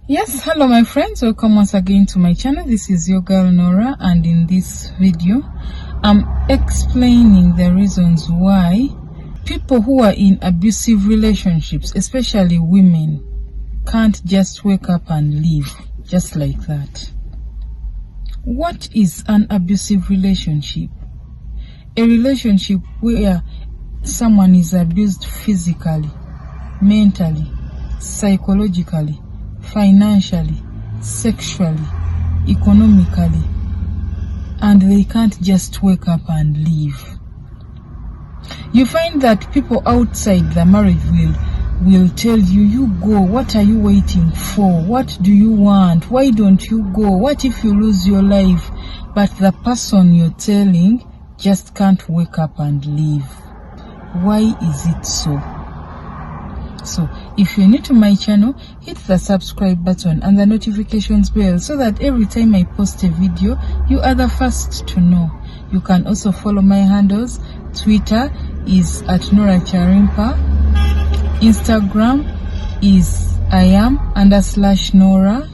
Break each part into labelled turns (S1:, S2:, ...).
S1: Yes, hello my friends, welcome once again to my channel. This is your girl Nora, and in this video I'm explaining the reasons why people who are in abusive relationships, especially women, can't just wake up and leave just like that. What is an abusive relationship? A relationship where someone is abused physically, mentally, psychologically, financially, sexually, economically, and they can't just wake up and leave. You find that people outside the marriage will tell you, you go, what are you waiting for? What do you want? Why don't you go? What if you lose your life? But the person you're telling just can't wake up and leave. Why is it so? So, if you're new to my channel, hit the subscribe button and the notifications bell so that every time I post a video, you are the first to know. You can also follow my handles. Twitter is at Nora Charimpa. Instagram is @Nora.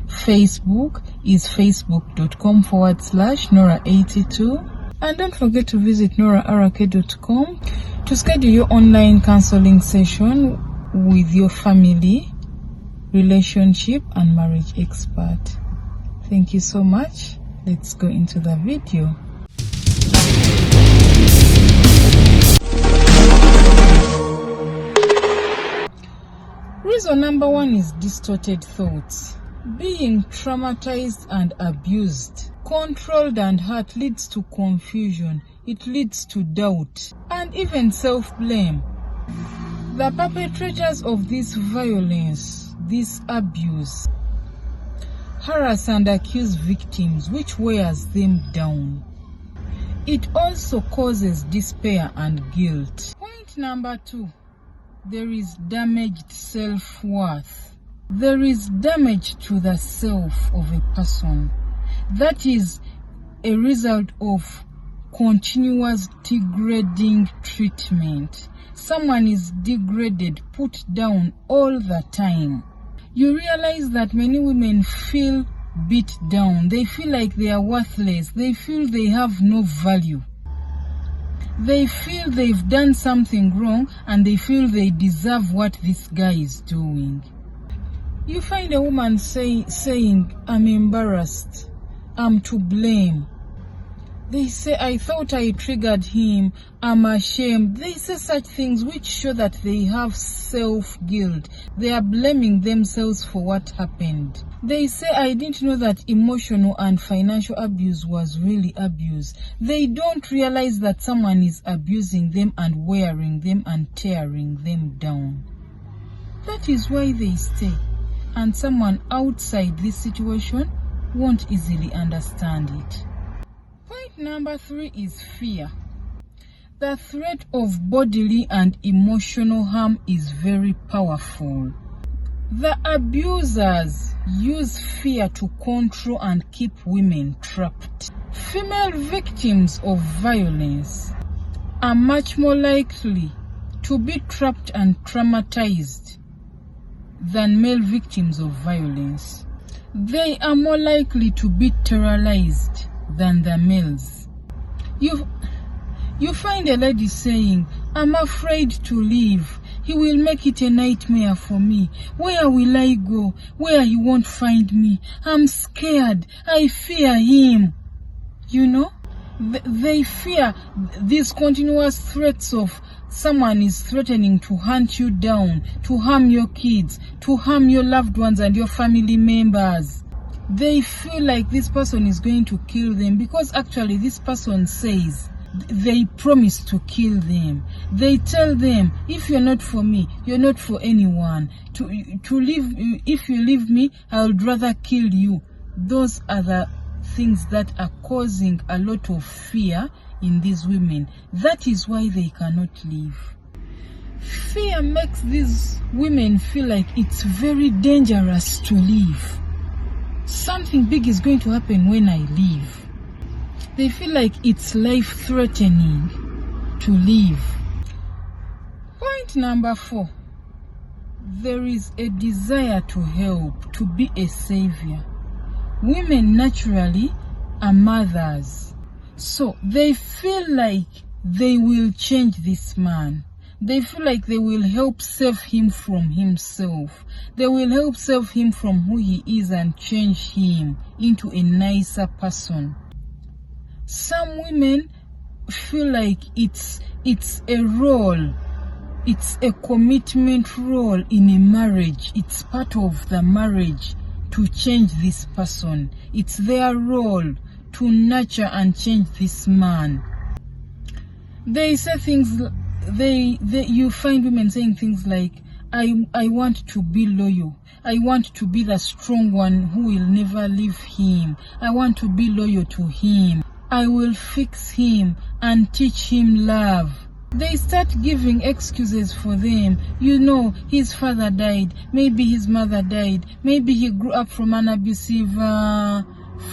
S1: Facebook is facebook.com/Nora82. And don't forget to visit NoraArake.com to schedule your online counseling session with your family, relationship, and marriage expert. Thank you so much. Let's go into the video. Reason number one is distorted thoughts. Being traumatized and abused, controlled and hurt leads to confusion. It leads to doubt and even self-blame. The perpetrators of this violence, this abuse, harass and accuse victims, which wears them down. It also causes despair and guilt. Point number two, there is damaged self-worth. There is damage to the self of a person. That is a result of continuous degrading treatment. Someone is degraded, put down all the time. You realize that many women feel beat down. They feel like they are worthless. They feel they have no value. They feel they've done something wrong and they feel they deserve what this guy is doing. You find a woman saying, I'm embarrassed, I'm to blame. They say, I thought I triggered him, I'm ashamed. They say such things which show that they have self-guilt. They are blaming themselves for what happened. They say, I didn't know that emotional and financial abuse was really abuse. They don't realize that someone is abusing them and wearing them and tearing them down. That is why they stay. And someone outside this situation won't easily understand it. Point number three is fear. The threat of bodily and emotional harm is very powerful. The abusers use fear to control and keep women trapped. Female victims of violence are much more likely to be trapped and traumatized than male victims of violence. They are more likely to be terrorized than the males. You find a lady saying, I'm afraid to leave. He will make it a nightmare for me. Where will I go? Where he won't find me. I'm scared. I fear him. You know, they fear these continuous threats of someone is threatening to hunt you down, to harm your kids, to harm your loved ones and your family members. They feel like this person is going to kill them because actually this person says they promise to kill them. They tell them, if you're not for me, you're not for anyone. To leave, if you leave me, I would rather kill you. Those are the things that are causing a lot of fear in these women. That is why they cannot leave. Fear makes these women feel like it's very dangerous to leave. Something big is going to happen when I leave. They feel like it's life-threatening to leave. Point number four, there is a desire to help, to be a savior. Women naturally are mothers, so they feel like they will change this man. They feel like they will help save him from himself. They will help save him from who he is and change him into a nicer person. Some women feel like it's a role. It's a commitment role in a marriage. It's part of the marriage to change this person. It's their role to nurture and change this man. They say things, you find women saying things like, I want to be loyal. I want to be the strong one who will never leave him. I want to be loyal to him. I will fix him and teach him love. They start giving excuses for them. You know, his father died. Maybe his mother died. Maybe he grew up from an abusive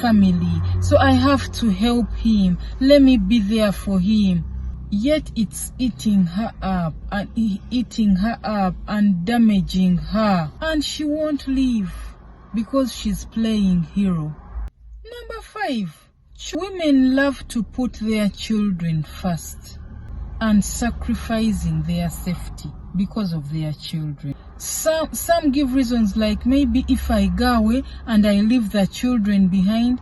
S1: family. So I have to help him. Let me be there for him. Yet it's eating her up and damaging her. And she won't leave because she's playing hero. Number 5. Women love to put their children first and sacrificing their safety because of their children. Some give reasons like, maybe if I go away and I leave the children behind,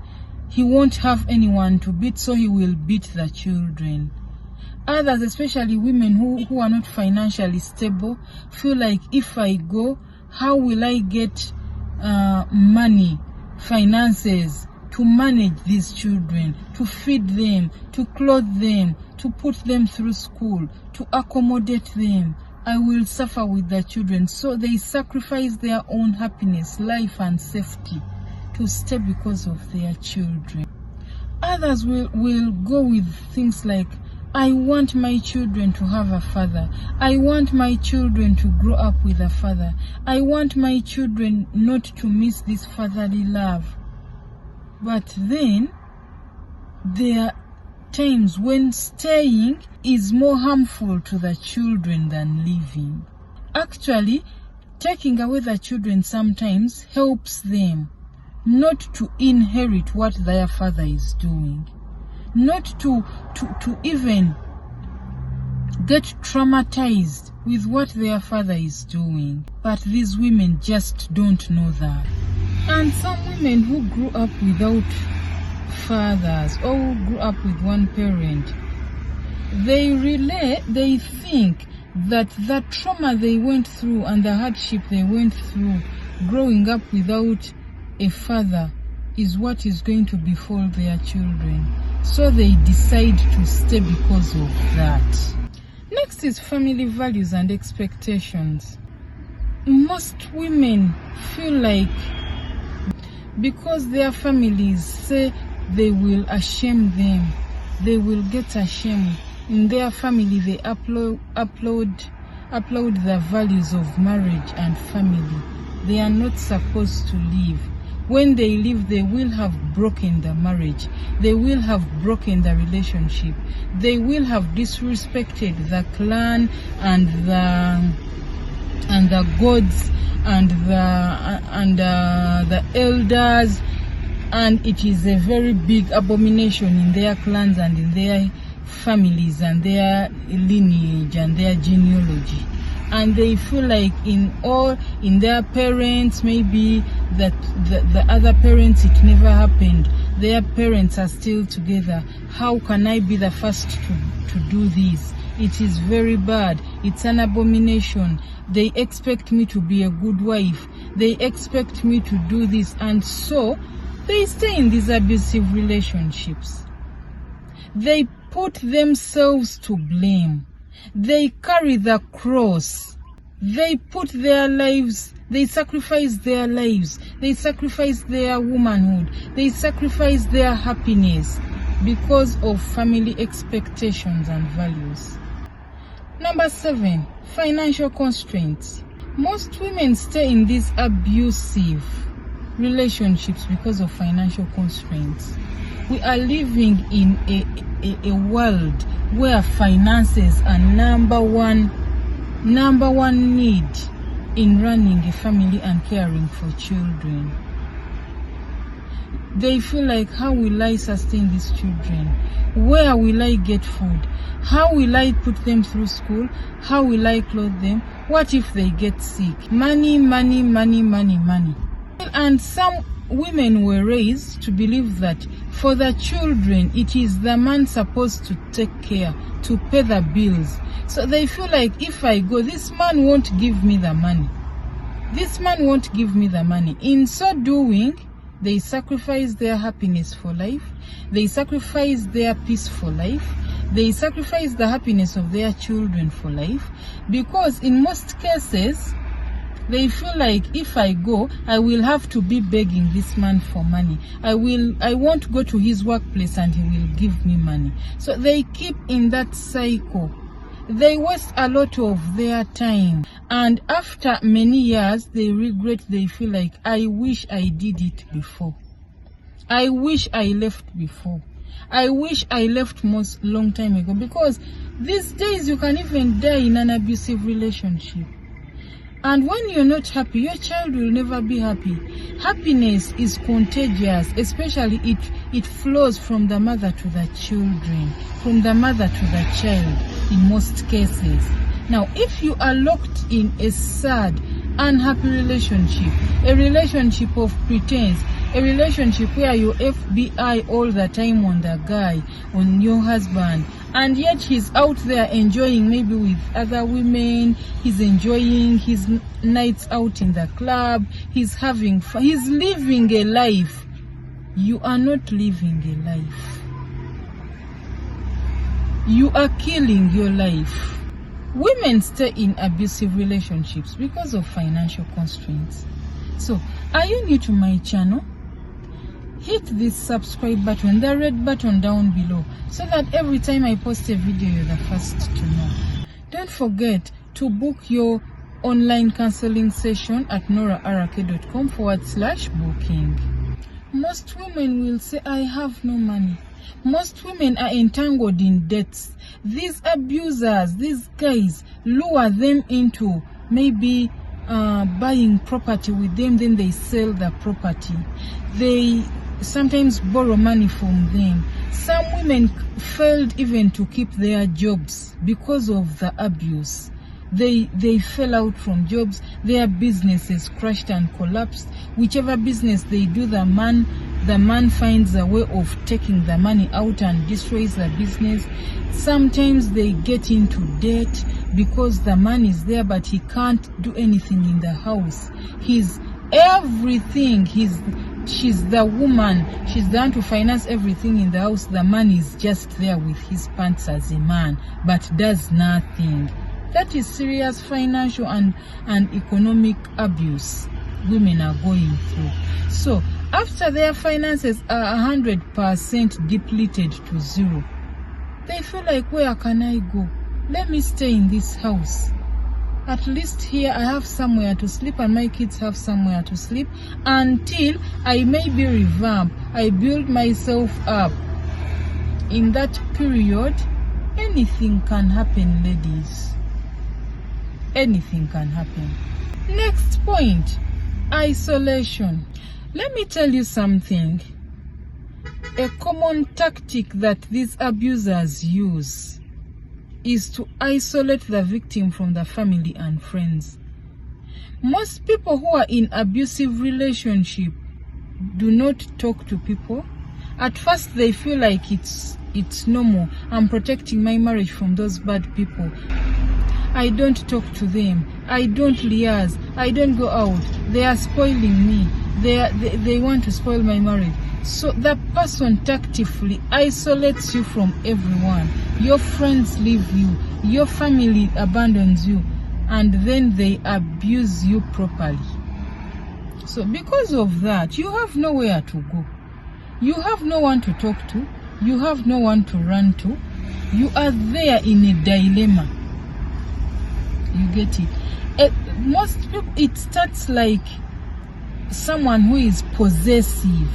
S1: he won't have anyone to beat, so he will beat the children. Others, especially women who are not financially stable, feel like, if I go, how will I get money, finances to manage these children, to feed them, to clothe them, to put them through school, to accommodate them? I will suffer with the children. So they sacrifice their own happiness, life and safety to stay because of their children. Others will go with things like, I want my children to have a father. I want my children to grow up with a father. I want my children not to miss this fatherly love. But then there are times when staying is more harmful to the children than leaving. Actually, taking away the children sometimes helps them not to inherit what their father is doing, not to even get traumatized with what their father is doing. But these women just don't know that. And some women who grew up without fathers or who grew up with one parent, they think that the trauma they went through and the hardship they went through growing up without a father is what is going to befall their children. So they decide to stay because of that. Next is family values and expectations. Most women feel like because their families say they will shame them, they will get ashamed. In their family, they upload the values of marriage and family. They are not supposed to leave. When they leave, they will have broken the marriage. They will have broken the relationship. They will have disrespected the clan and the gods and the elders, and it is a very big abomination in their clans and in their families and their lineage and their genealogy. And they feel like in their parents, maybe that the other parents, it never happened. Their parents are still together. How can I be the first to do this? It is very bad. It's an abomination. They expect me to be a good wife. They expect me to do this. And so they stay in these abusive relationships. They put themselves to blame. They carry the cross. They put their lives, they sacrifice their lives. They sacrifice their womanhood. They sacrifice their happiness because of family expectations and values. Number 7, financial constraints. Most women stay in these abusive relationships because of financial constraints. We are living in a world where finances are number one need. in running a family and caring for children. They feel like, how will I sustain these children? Where will I get food? How will I put them through school? How will I clothe them? What if they get sick? Money, money, money, money, money. And some women were raised to believe that for the children, it is the man supposed to take care, to pay the bills. So they feel like, if I go, this man won't give me the money. This man won't give me the money. In so doing, they sacrifice their happiness for life. They sacrifice their peace for life. They sacrifice the happiness of their children for life. Because in most cases, they feel like, if I go, I will have to be begging this man for money. I won't go to his workplace and he will give me money. So they keep in that cycle. They waste a lot of their time, and after many years they regret. They feel like, I wish I did it before. I wish I left before. I wish I left long time ago. Because these days you can even die in an abusive relationship. And when you're not happy, your child will never be happy. Happiness is contagious, especially it flows from the mother to the children, from the mother to the child in most cases. Now, if you are locked in a sad, unhappy relationship, a relationship of pretense, a relationship where you FBI all the time on the guy, on your husband, and yet he's out there enjoying maybe with other women, he's enjoying his nights out in the club, he's having fun, he's living a life. You are not living a life. You are killing your life. Women stay in abusive relationships because of financial constraints. So, are you new to my channel? Hit this subscribe button, the red button down below, so that every time I post a video, you're the first to know. Don't forget to book your online counseling session at norarake.com/booking. Most women will say, I have no money. Most women are entangled in debts. These abusers, these guys, lure them into maybe buying property with them, then they sell the property. They sometimes borrow money from them. Some women failed even to keep their jobs because of the abuse. They fell out from jobs. Their businesses crashed and collapsed. Whichever business they do, the man finds a way of taking the money out and destroys the business. Sometimes they get into debt because the man is there, but he can't do anything in the house. He's everything. She's the woman. She's the one to finance everything in the house. The man is just there with his pants as a man, but does nothing. That is serious financial and economic abuse women are going through. So after their finances are 100% depleted to zero, they feel like, where can I go? Let me stay in this house. At least here I have somewhere to sleep and my kids have somewhere to sleep until I may be revamped. I build myself up. In that period, anything can happen, ladies. Anything can happen. Next point, isolation. Let me tell you something. A common tactic that these abusers use is to isolate the victim from the family and friends. Most people who are in abusive relationship do not talk to people. At first they feel like it's normal. I'm protecting my marriage from those bad people. I don't talk to them. I don't liaise. I don't go out. They are spoiling me. They want to spoil my marriage. So that person tactfully isolates you from everyone. Your friends leave you. Your family abandons you. And then they abuse you properly. So because of that, you have nowhere to go. You have no one to talk to. You have no one to run to. You are there in a dilemma. You get it? Most people, it starts like someone who is possessive.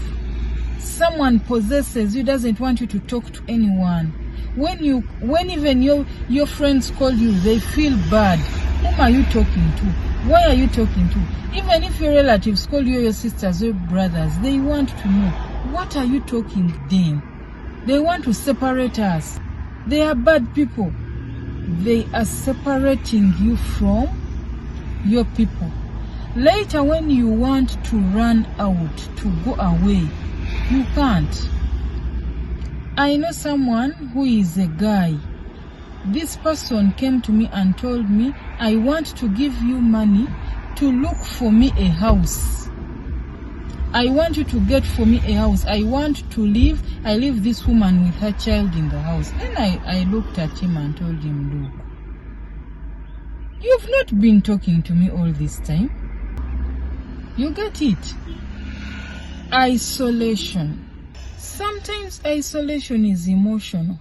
S1: Someone possesses you, doesn't want you to talk to anyone. When even your friends call you, they feel bad. Whom are you talking to? Why are you talking to? Even if your relatives call you your sisters or brothers, they want to know, what are you talking then? They want to separate us. They are bad people. They are separating you from your people. Later, when you want to run out, to go away, you can't. I know someone who is a guy. This person came to me and told me, I want to give you money to look for me a house. I want you to get for me a house. I want to live. I leave this woman with her child in the house. And I looked at him and told him, look, you've not been talking to me all this time. You get it? Isolation. Sometimes isolation is emotional.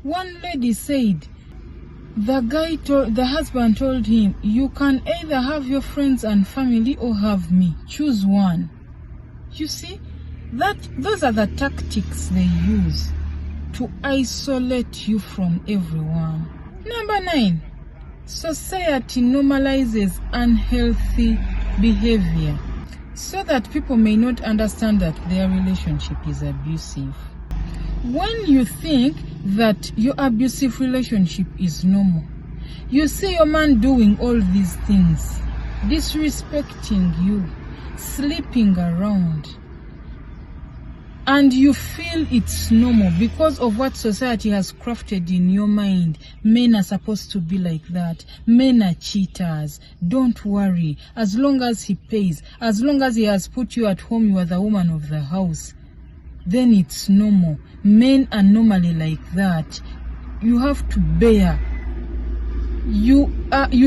S1: One lady said, the husband told him, you can either have your friends and family or have me. Choose one. You see, those are the tactics they use to isolate you from everyone. Number 9, society normalizes unhealthy behavior so that people may not understand that their relationship is abusive. When you think that your abusive relationship is normal, you see your man doing all these things, disrespecting you, sleeping around, and you feel it's normal because of what society has crafted in your mind. Men are supposed to be like that. Men are cheaters. Don't worry. As long as he pays, as long as he has put you at home, you are the woman of the house, then it's normal. Men are normally like that. You have to bear. You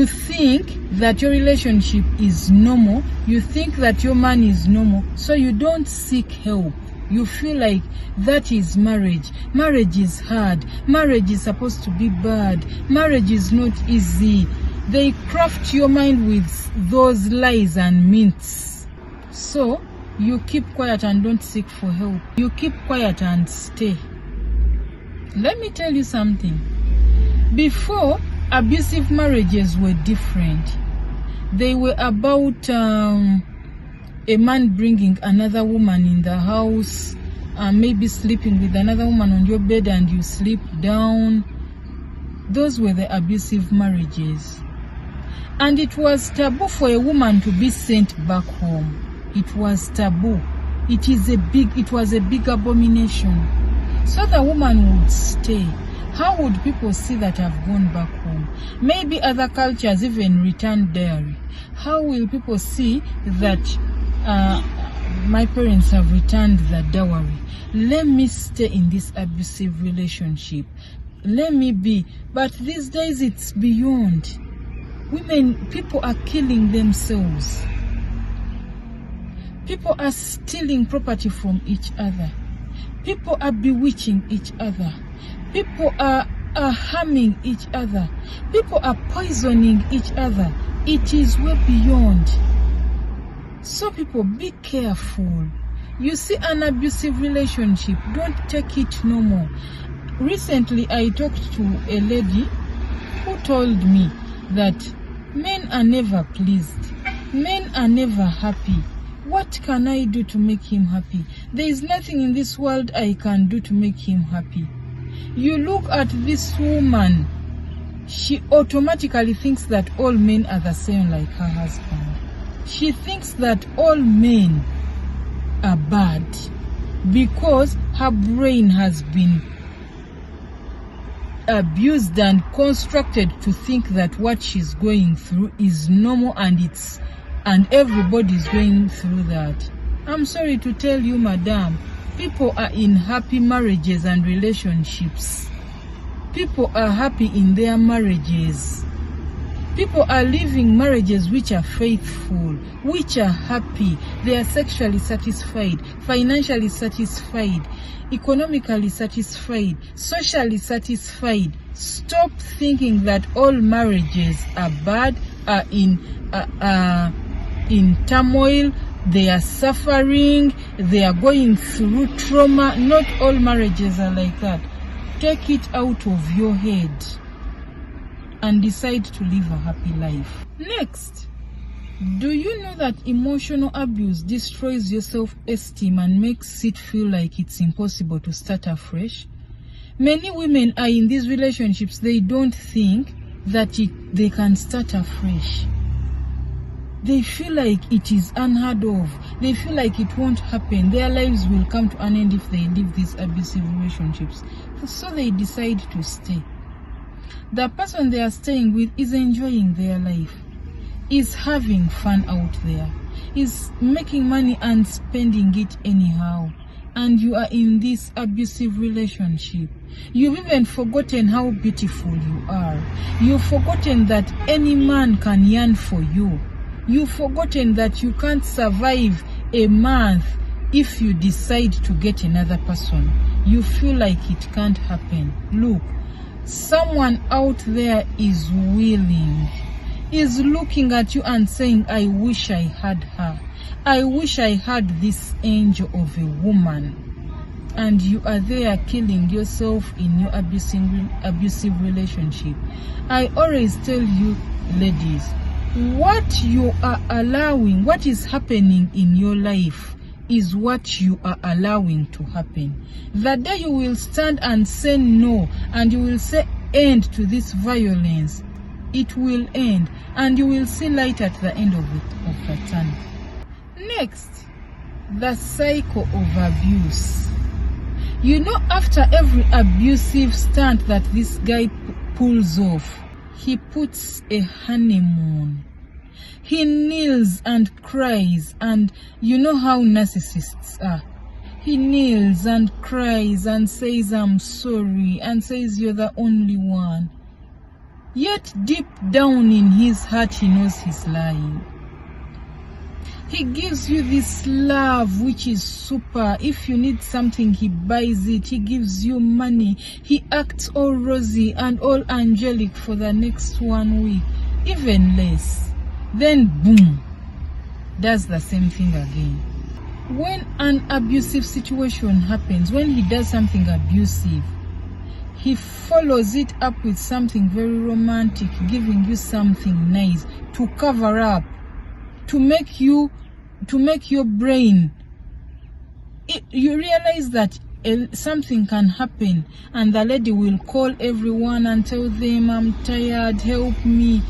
S1: think that your relationship is normal. You think that your man is normal, so you don't seek help. You feel like that is marriage. Marriage is hard. Marriage is supposed to be bad. Marriage is not easy. They craft your mind with those lies and myths. So you keep quiet and don't seek for help. You keep quiet and stay. Let me tell you something. Before, abusive marriages were different. They were about a man bringing another woman in the house, maybe sleeping with another woman on your bed and you sleep down. Those were the abusive marriages. And it was taboo for a woman to be sent back home. It was taboo. It was a big abomination. So the woman would stay. How would people see that I've gone back home? Maybe other cultures even return dowry. How will people see that my parents have returned the dowry? Let me stay in this abusive relationship. Let me be. But these days it's beyond. People are killing themselves. People are stealing property from each other. People are bewitching each other. People are harming each other. People are poisoning each other. It is way beyond. So people, be careful. You see an abusive relationship, don't take it normal. Recently, I talked to a lady who told me that men are never pleased. Men are never happy. What can I do to make him happy? There is nothing in this world I can do to make him happy. You look at this woman, she automatically thinks that all men are the same like her husband. She thinks that all men are bad because her brain has been abused and constructed to think that what she's going through is normal and everybody's going through that. I'm sorry to tell you, madam, people are in happy marriages and relationships. People are happy in their marriages. People are living marriages which are faithful, which are happy. They are sexually satisfied, financially satisfied, economically satisfied, socially satisfied. Stop thinking that all marriages are bad, are in turmoil, they are suffering, they are going through trauma. Not all marriages are like that. Take it out of your head and decide to live a happy life. Next, Do you know that emotional abuse destroys your self-esteem and makes it feel like it's impossible to start afresh? Many women are in these relationships, they don't think that they can start afresh. They feel like it is unheard of. They feel like it won't happen. Their lives will come to an end if they leave these abusive relationships. So they decide to stay. The person they are staying with is enjoying their life, is having fun out there, is making money and spending it anyhow. And you are in this abusive relationship. You've even forgotten how beautiful you are. You've forgotten that any man can yearn for you. You've forgotten that you can't survive a month if you decide to get another person. You feel like it can't happen. Look, someone out there is willing, is looking at you and saying, I wish I had her. I wish I had this angel of a woman. And you are there killing yourself in your abusive relationship. I always tell you, ladies, what you are allowing, what is happening in your life is what you are allowing to happen. The day you will stand and say no, and you will say end to this violence, it will end, and you will see light at the end of the tunnel. Next, the cycle of abuse. You know, after every abusive stunt that this guy pulls off, he puts a honeymoon. He kneels and cries, and you know how narcissists are. He kneels and cries and says, I'm sorry, and says you're the only one. Yet deep down in his heart, he knows he's lying. He gives you this love which is super. If you need something, he buys it. He gives you money. He acts all rosy and all angelic for the next 1 week, even less. Then boom, does the same thing again. When an abusive situation happens, when he does something abusive, he follows it up with something very romantic, giving you something nice to cover up, to make your brain, you realize that something can happen, and the lady will call everyone and tell them, I'm tired, help me.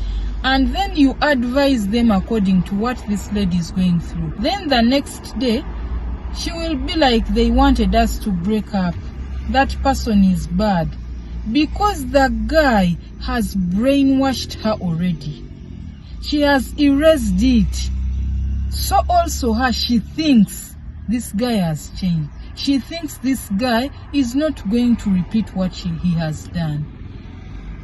S1: And then you advise them according to what this lady is going through. Then the next day, she will be like, they wanted us to break up. That person is bad. Because the guy has brainwashed her already. She has erased it. So also her, she thinks this guy has changed. She thinks this guy is not going to repeat what he has done.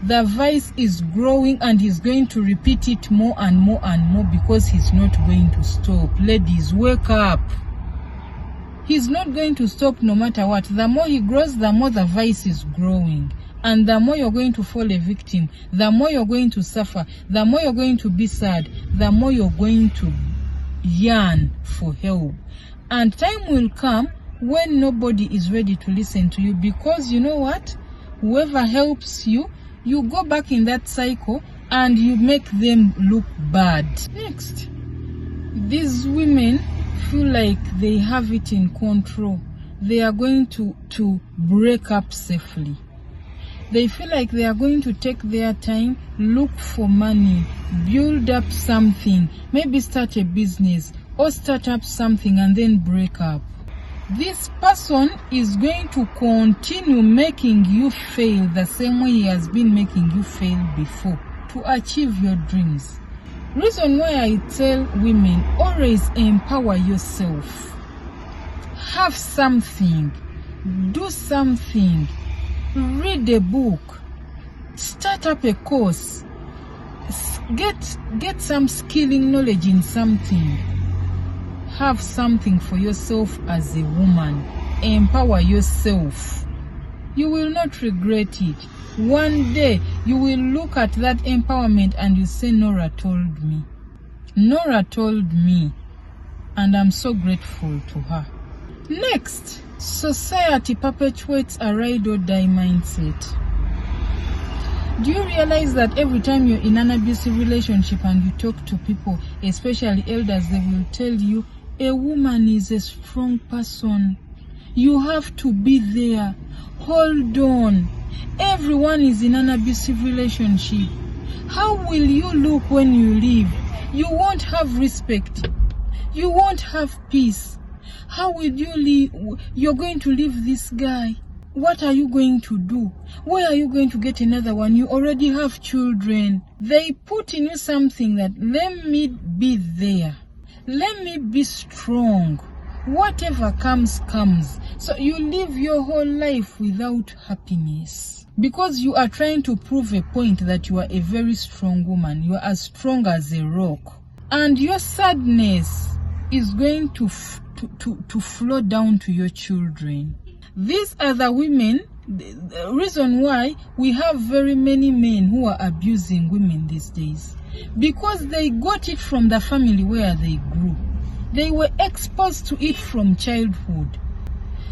S1: The vice is growing, and he's going to repeat it more and more and more because he's not going to stop. Ladies, wake up. He's not going to stop no matter what. The more he grows, the more the vice is growing. And the more you're going to fall a victim, the more you're going to suffer, the more you're going to be sad, the more you're going to yearn for help. And time will come when nobody is ready to listen to you, because you know what? Whoever helps you, you go back in that cycle and you make them look bad. Next, these women feel like they have it in control. They are going to break up safely. They feel like they are going to take their time, look for money, build up something, maybe start a business or start up something and then break up. This person is going to continue making you fail the same way he has been making you fail before to achieve your dreams. Reason why I tell women, always empower yourself. Have something, do something. Read a book, start up a course, get some skilling knowledge in something. Have something for yourself as a woman. Empower yourself. You will not regret it. One day you will look at that empowerment and you say, Nora told me. Nora told me, and I'm so grateful to her. Next, society perpetuates a ride or die mindset. Do you realize that every time you're in an abusive relationship and you talk to people, especially elders, they will tell you, a woman is a strong person. You have to be there. Hold on. Everyone is in an abusive relationship. How will you look when you leave? You won't have respect. You won't have peace. How will you leave? You're going to leave this guy. What are you going to do? Where are you going to get another one? You already have children. They put in you something that, let me be there. Let me be strong. Whatever comes, comes. So you live your whole life without happiness. Because you are trying to prove a point that you are a very strong woman. You are as strong as a rock. And your sadness is going to flow down to your children. These are the women, the reason why we have very many men who are abusing women these days. Because they got it from the family where they grew. They were exposed to it from childhood.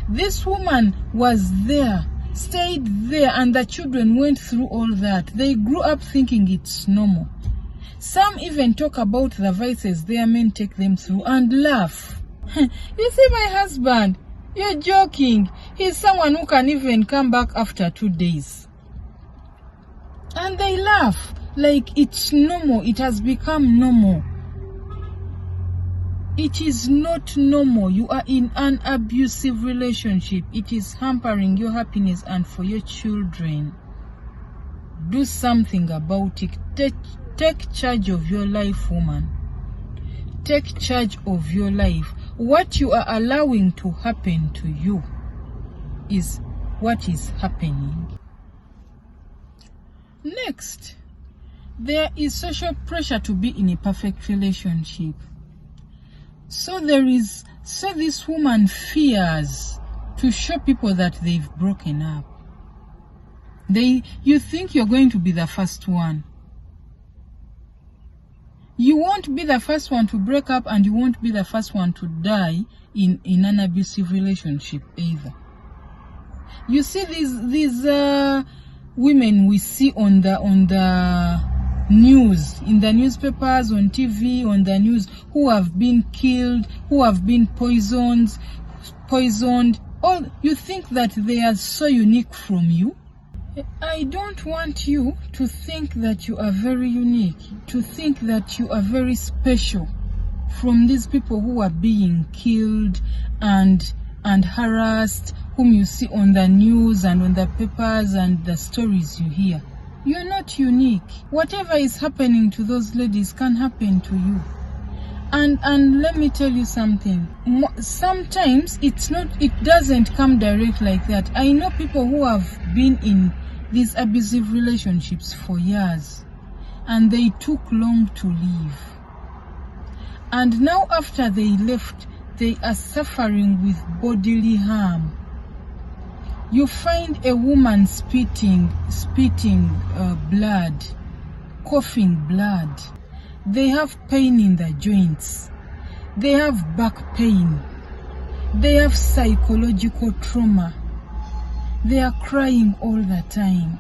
S1: This woman was there, stayed there, and the children went through all that. They grew up thinking it's normal. Some even talk about the vices their men take them through and laugh. You see my husband? You're joking. He's someone who can even come back after 2 days. And they laugh like it's normal. It has become normal. It is not normal. You are in an abusive relationship. It is hampering your happiness and for your children. Do something about it. Take charge of your life, woman. Take charge of your life. What you are allowing to happen to you is what is happening. Next, there is social pressure to be in a perfect relationship. So this woman fears to show people that they've broken up. You think you're going to be the first one. You won't be the first one to break up, and you won't be the first one to die in an abusive relationship either. You see these women we see on the news, in the newspapers, on TV, on the news, who have been killed, who have been poisoned. All you think that they are so unique from you. I don't want you to think that you are very unique, to think that you are very special from these people who are being killed and harassed, whom you see on the news and on the papers and the stories you hear. You're not unique. Whatever is happening to those ladies can happen to you. And let me tell you something. Sometimes it doesn't come direct like that. I know people who have been in these abusive relationships for years, and they took long to leave. And now after they left, they are suffering with bodily harm. You find a woman spitting blood, coughing blood. They have pain in the joints. They have back pain. They have psychological trauma. They are crying all the time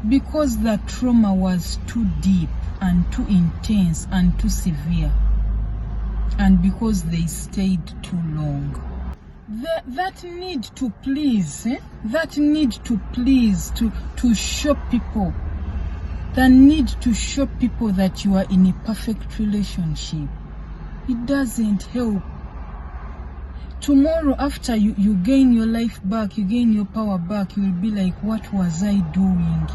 S1: because the trauma was too deep and too intense and too severe, and because they stayed too long. That need to please, that need to please, to show people, the need to show people that you are in a perfect relationship, it doesn't help. Tomorrow, after you gain your life back, you gain your power back, you will be like, what was I doing?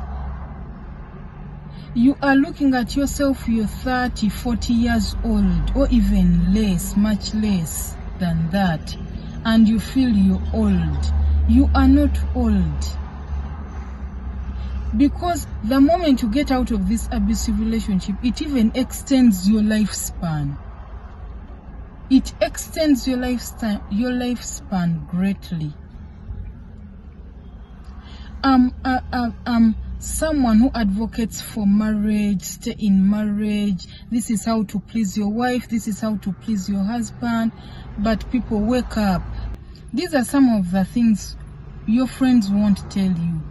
S1: You are looking at yourself, you're 30, 40 years old, or even less, much less than that, and you feel you're old. You are not old. Because the moment you get out of this abusive relationship, it even extends your lifespan. It extends your lifespan greatly. Someone who advocates for marriage, stay in marriage. This is how to please your wife. This is how to please your husband. But people, wake up. These are some of the things your friends won't tell you.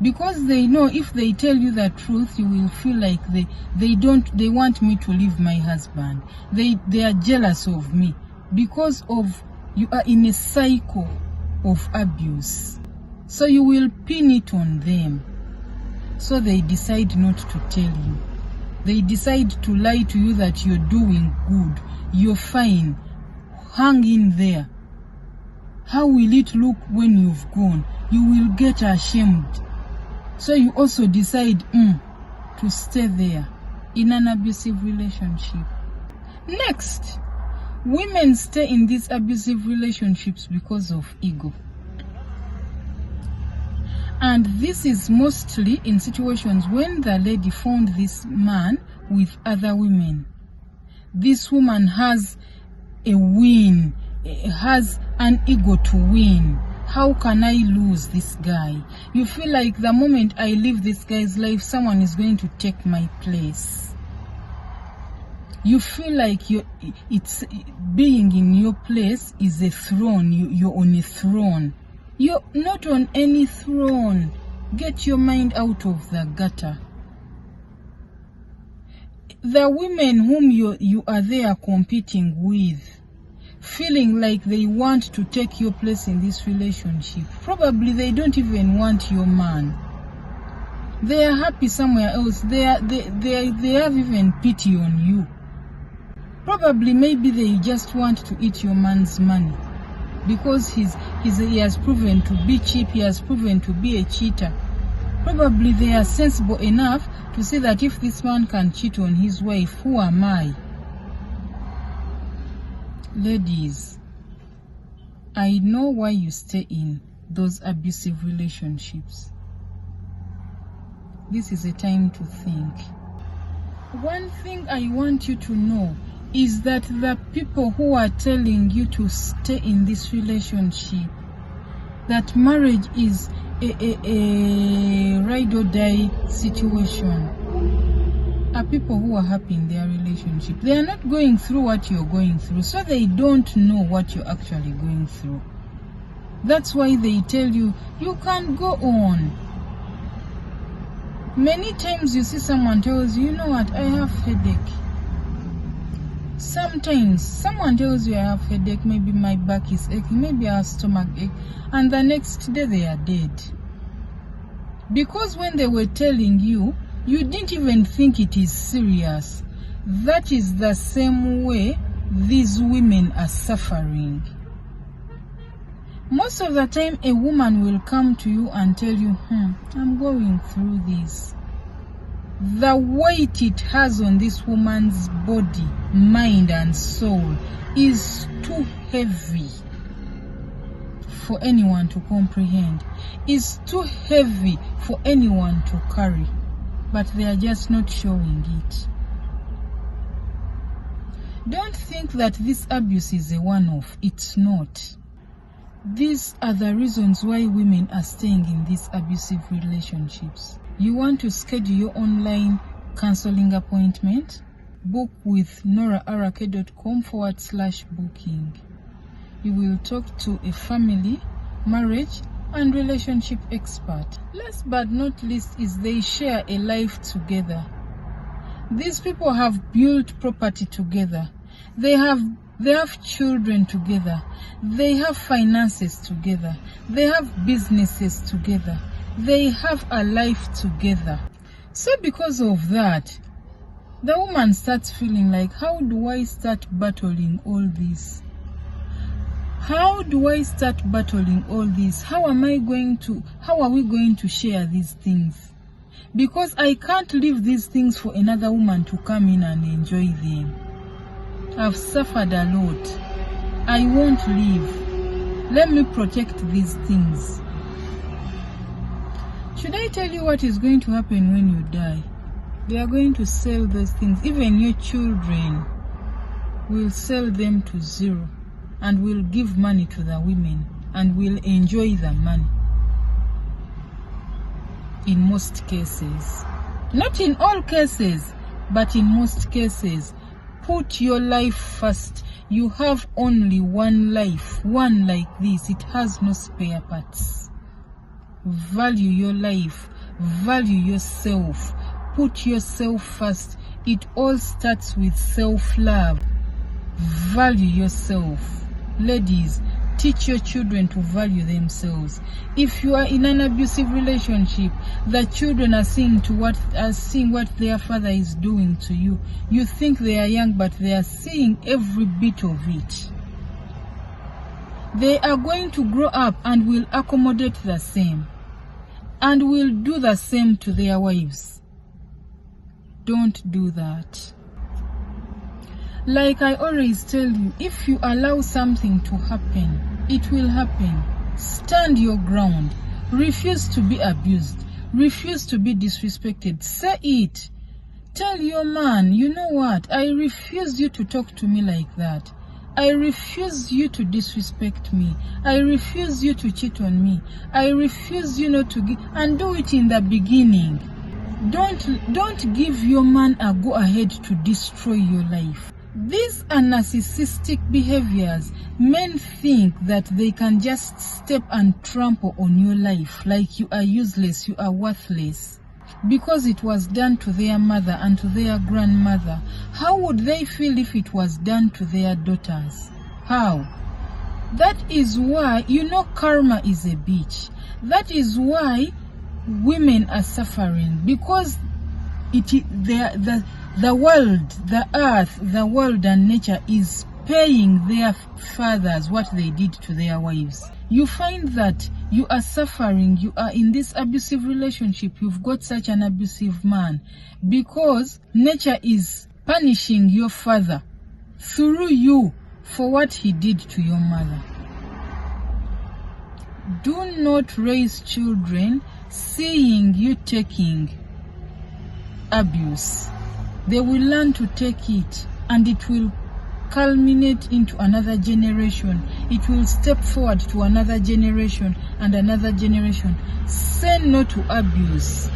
S1: because they know if they tell you the truth, you will feel like they want me to leave my husband. They are jealous of me because of you are in a cycle of abuse. So you will pin it on them. So they decide not to tell you. They decide to lie to you that you're doing good, you're fine, hang in there. How will it look when you've gone? You will get ashamed. So you also decide to stay there in an abusive relationship. Next, women stay in these abusive relationships because of ego. And this is mostly in situations when the lady found this man with other women. This woman has a win, has an ego to win. How can I lose this guy? You feel like the moment I leave this guy's life, someone is going to take my place. You feel like it's being in your place is a throne. You're on a throne. You're not on any throne. Get your mind out of the gutter. The women whom you are there competing with, feeling like they want to take your place in this relationship, probably they don't even want your man. They are happy somewhere else. They have even pity on you. Probably maybe they just want to eat your man's money. Because he has proven to be cheap, he has proven to be a cheater. Probably they are sensible enough to say that if this man can cheat on his wife, who am I? Ladies, I know why you stay in those abusive relationships. This is a time to think. One thing I want you to know is that the people who are telling you to stay in this relationship, that marriage is a ride or die situation, are people who are happy in their relationship. They are not going through what you're going through, so they don't know what you're actually going through. That's why they tell you, you can't go on. Many times you see someone tells you, you know what, I have headache. Sometimes someone tells you I have headache, maybe my back is aching, maybe I have stomach ache, and the next day they are dead. Because when they were telling you, you didn't even think it is serious. That is the same way these women are suffering. Most of the time a woman will come to you and tell you, I'm going through this. The weight it has on this woman's body, mind and soul is too heavy for anyone to comprehend. It's too heavy for anyone to carry, but they are just not showing it. Don't think that this abuse is a one-off. It's not. These are the reasons why women are staying in these abusive relationships. You want to schedule your online counseling appointment? Book with noraarake.com/booking. You will talk to a family, marriage, and relationship expert. Last but not least is they share a life together. These people have built property together. They have children together. They have finances together. They have businesses together. They have a life together. So because of that, the woman starts feeling like, how do I start battling all this? How do I start battling all this? How are we going to share these things? Because I can't leave these things for another woman to come in and enjoy them. I've suffered a lot. I won't leave. Let me protect these things. Should I tell you what is going to happen when you die? They are going to sell those things. Even your children will sell them to zero and will give money to the women and will enjoy the money. In most cases. Not in all cases, but in most cases. Put your life first. You have only one life. One like this. It has no spare parts. value your life, value yourself, put yourself first. It all starts with self-love. Value yourself. Ladies, teach your children to value themselves. If you are in an abusive relationship, the children are seeing what their father is doing to you. You think they are young, but they are seeing every bit of it. They are going to grow up and will accommodate the same, and will do the same to their wives. Don't do that. Like I always tell you, if you allow something to happen, it will happen. Stand your ground. Refuse to be abused. Refuse to be disrespected. Say it. Tell your man, you know what? I refuse you to talk to me like that. I refuse you to disrespect me. I refuse you to cheat on me. I refuse you not to give, and do it in the beginning. Don't give your man a go ahead to destroy your life. These are narcissistic behaviors. Men think that they can just step and trample on your life like you are useless, you are worthless. Because it was done to their mother and to their grandmother. How would they feel if it was done to their daughters? How? That is why, karma is a bitch. That is why women are suffering. Because the world, the earth, the world and nature is paying their fathers what they did to their wives. You find that you are suffering, you are in this abusive relationship, you've got such an abusive man, because nature is punishing your father through you for what he did to your mother. Do not raise children seeing you taking abuse. They will learn to take it, and it will culminate into another generation. It will step forward to another generation and another generation. Say no to abuse.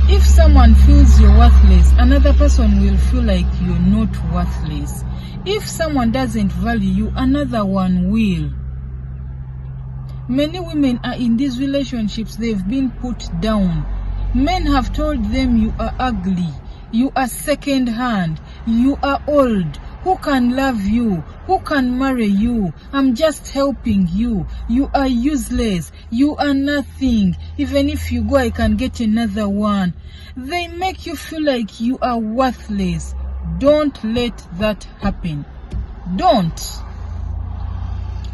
S1: If someone feels you're worthless, another person will feel like you're not worthless. If someone doesn't value you, another one will. Many women are in these relationships, they've been put down. Men have told them you are ugly, you are second hand, you are old. Who can love you? Who can marry you? I'm just helping you. You are useless. You are nothing. Even if you go, I can get another one. They make you feel like you are worthless. Don't let that happen. Don't.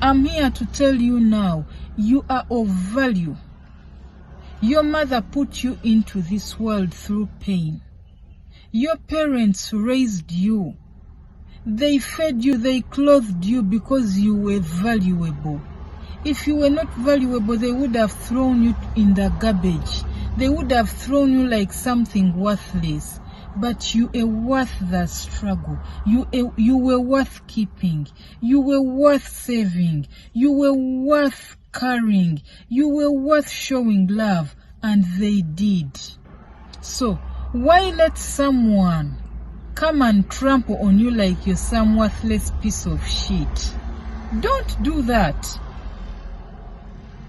S1: I'm here to tell you now, you are of value. Your mother put you into this world through pain. Your parents raised you. They fed you, they clothed you because you were valuable. If you were not valuable, they would have thrown you in the garbage. They would have thrown you like something worthless. But you were worth the struggle. You were worth keeping. You were worth saving. You were worth carrying. You were worth showing love. And they did. So, why let someone come and trample on you like you're some worthless piece of shit? Don't do that.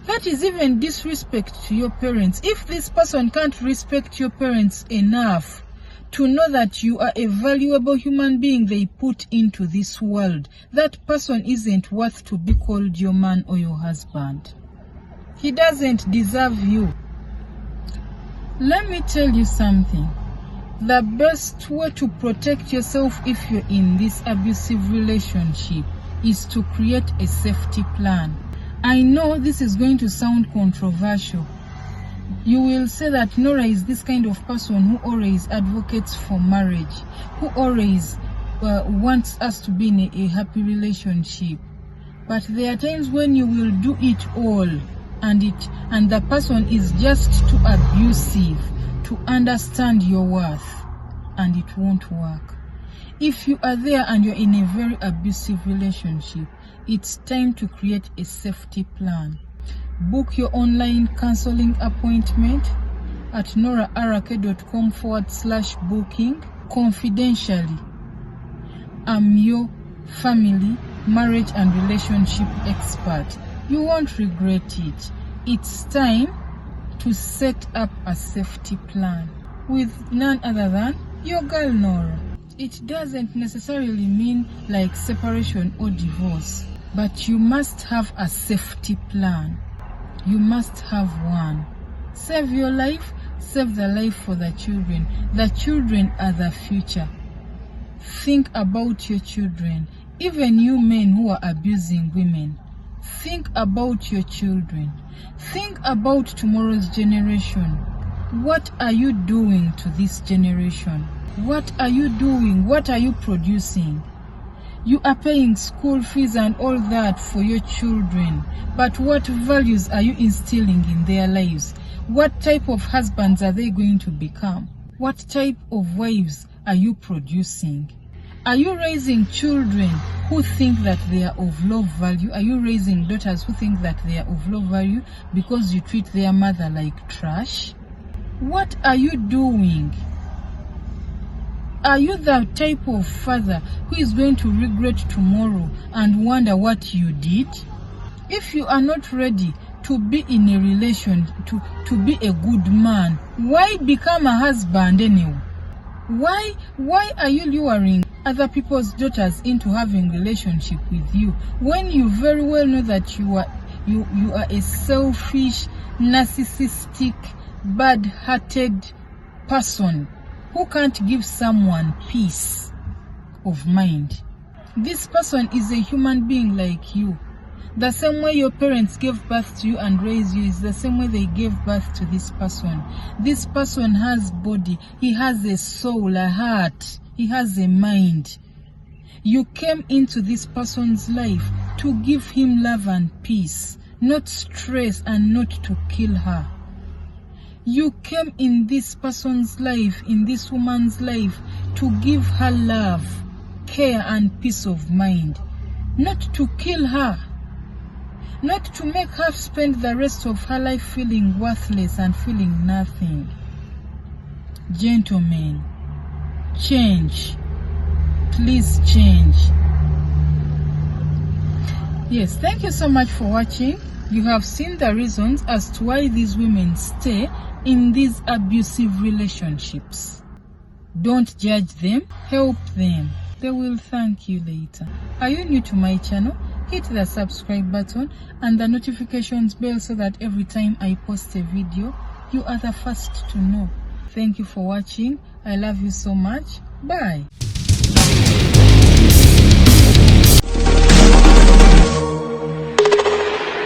S1: That is even disrespect to your parents. If this person can't respect your parents enough to know that you are a valuable human being they put into this world, that person isn't worth to be called your man or your husband. He doesn't deserve you. Let me tell you something. The best way to protect yourself if you're in this abusive relationship is to create a safety plan. I know this is going to sound controversial. You will say that Nora is this kind of person who always advocates for marriage, who always wants us to be in a happy relationship. But there are times when you will do it all and the person is just too abusive to understand your worth, and it won't work. If you are there and you're in a very abusive relationship, it's time to create a safety plan. Book your online counseling appointment at noraarake.com/booking confidentially. I'm your family, marriage and relationship expert. You won't regret it. it's time to set up a safety plan with none other than your girl Nora. It doesn't necessarily mean like separation or divorce, but you must have a safety plan. You must have one. Save your life, save the life for the children. The children are the future. Think about your children. Even you men who are abusing women, think about your children. Think about tomorrow's generation. What are you doing to this generation? What are you doing? What are you producing? You are paying school fees and all that for your children, but what values are you instilling in their lives? What type of husbands are they going to become? What type of wives are you producing? Are you raising children who think that they are of low value? Are you raising daughters who think that they are of low value because you treat their mother like trash? What are you doing? Are you the type of father who is going to regret tomorrow and wonder what you did? If you are not ready to be in a relation, to be a good man, why become a husband anyway? Why are you luring other people's daughters into having relationship with you when you very well know that you are a selfish, narcissistic, bad-hearted person who can't give someone peace of mind? This person is a human being like you. The same way your parents gave birth to you and raised you is the same way they gave birth to this person. This person has body, he has a soul, a heart, he has a mind. You came into this person's life to give him love and peace, not stress and not to kill her. You came in this person's life, in this woman's life, to give her love, care and peace of mind, not to kill her. Not to make her spend the rest of her life feeling worthless and feeling nothing. Gentlemen, change. Please change. Yes, thank you so much for watching. You have seen the reasons as to why these women stay in these abusive relationships. Don't judge them, help them. They will thank you later. Are you new to my channel? Hit the subscribe button and the notifications bell so that every time I post a video, you are the first to know. Thank you for watching. I love you so much. Bye.